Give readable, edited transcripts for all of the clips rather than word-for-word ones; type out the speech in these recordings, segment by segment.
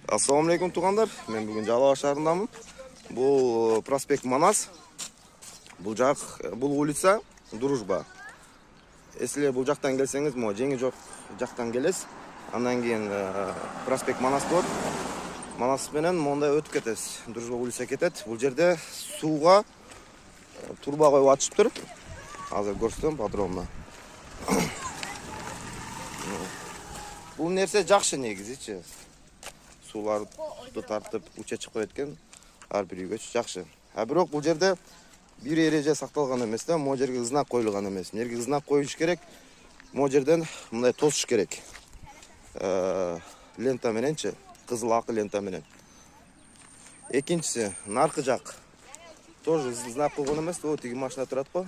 Assalamu alaikum туғандар. Мен бүгін Жалал шаарындамын. Бұл проспект Манас. Бұл улица Дружба. Если бұл жақтан келсеңіз, жеңі жоқ жақтан келесіз. Андан кейін проспект Манас болады. Манас менен мондай өтіп кетесіз. Дружба улица кетеді. Бұл жерде суға турба қойып атышып тұр. Азыр көрсетем подробно. Бұл нерсе жақсы негізі. Суларды тартып уча чыгып кеткен ар бир үйгө жакшы. Бирок бул жерде бир эреже сакталган эмес да, могу жерге знак коюлган эмес. Эмнеге знак коюш керек? Могу жерден мындай тосуш керек. Лента мененчи, кызыл акы лента менен. Экинчиси, наркы жак. Тоже знак койгон эмес, тиги машина турат го.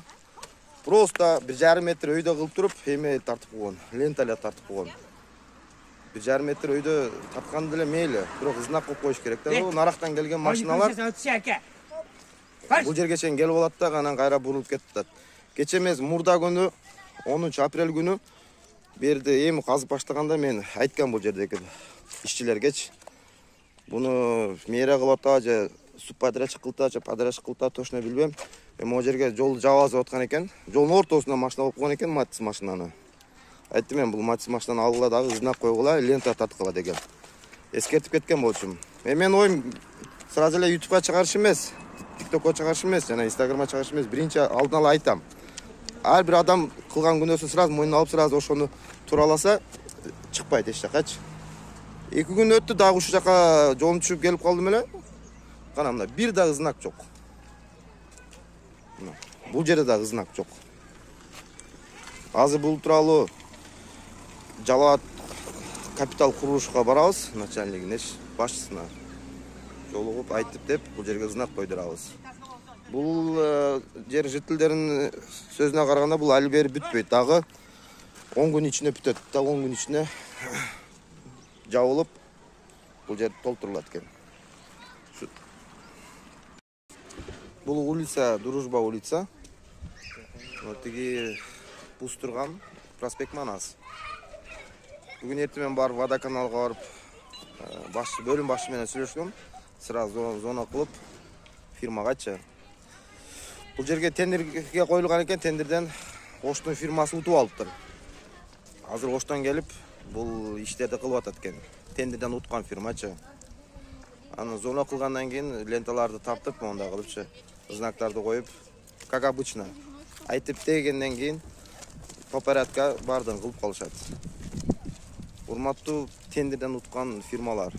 Просто 1,5 метр өйдө кылып туруп, эме тартып койгон, лента эле тартып койгон. 1,5 метр өйдө тарткан деле мейли, бирок знак коюп коюш керек да. Нарактан келген машиналар бул жерге чейин келип алат да, анан кайра бурулуп кетип атат. Кече эмес, мурда күнү 10 апрель күнү берди эми казып баштаганда мен айткам бул жердеги ишчилергечи. Буну мээре кылып атабы же субподрядчик кылып же подрядчик кылып точно билбейм. Могу жерге жолду жабазып аткан экен. Жолдун ортосунда машина болуп койгон экен, Матис машинаны. Айттым мен, бул Матис машинаны алгыла дагы знак койгула, лента тарткыла деген. Эскертип кеткен болчумун. Мен оюм сразу эле YouTubeга чыгарыш эмес, TikTokко чыгарыш эмес, жана Instagramга чыгарыш эмес. Биринчи алдын ала айтам. Ар бир адам кылган күнөөсүн сразу мойнуна алып, сразу ошону тураласа чыкпайт эч жакачы. 2 күн өттү, дагы ушул жака жолун түшүп келип калдым эле. Кана мына бир дагы знак жок. Бул жерде дагы знак жок. Азыр бул тууралуу Жалал капитал курулушка барабыз, начальнигине, башчысына жолугуп айтып деп, бул жерге знак койдурабыз. Бул жер жителдеринин сөзүнө караганда бул али бери бүтпөйт, дагы 10 күн ичинде бүтөт. Дагы 10 күн ичинде жабылып бул жер толтурулат экен. Бул улица Дружба улица. Тиги бус турган проспект Манас. Бүгүн эртең барып водоканалга барып, бөлүм башчы менен сүйлөшкөм. Сразу зона кылып фирмагачы. Бул жерге тендерге коюлган экен, тендерден Оштун фирмасы утуп алыптыр. Азыр Оштон келип бул иштерди кылып атат экен. Тендерден уткан фирмачы. Аны зона кылгандан кийин ленталарды тартып, мондай кылыпчы, знактарды коюп, как обычно. Айтып дегенден кийин по порядка бардын кылып калышат. Урматтуу тендерден уткан фирмалар.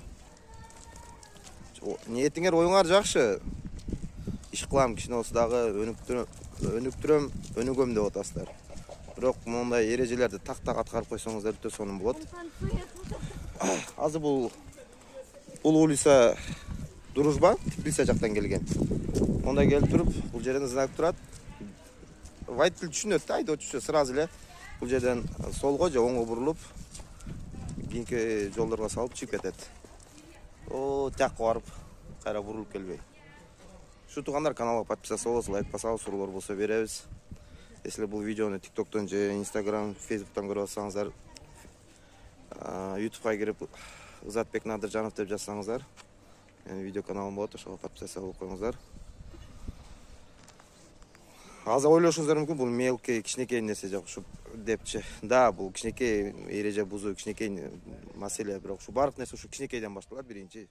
Ниетиңер оюңар жакшы. Иш кылам, кичине болсо дагы өнүктүрөм, өнүгөм деп атасыздар. Бирок мондай эрежелерди так-так аткарып койсоңуздар өтө сонун болот. Азыр бул улица Дружба, Тбилиси жактан келген. Монда келип туруп, бул жерден знак турат. Водитель түшүнөт да, айдоочу сразу эле бул жерден солго же оңго бурулуп, кийинки жолдорго салып чыгып кетет. Жакка барып, кайра бурулуп келбей. Ушу тугандар, каналга подписаться болосуз, лайк басабыз, суроолор болсо беребиз. Если бул видеону TikToктон же Instagram, Facebooktон көрүп атсаңыздар, YouTubeга кирип Ызатбек Надыржанов деп жазсаңыздар, менин видео каналым болот, ошого подписация болуп коюңуздар. Азыр ойлошуңуздар мүмкүн, бул мелкий, кичинекей нерсе жок ушу депчи. Да, бул кичинекей эреже бузуу, кичинекей маселе, бирок ушу баардык нерсе ушу кичинекейден башталат биринчи.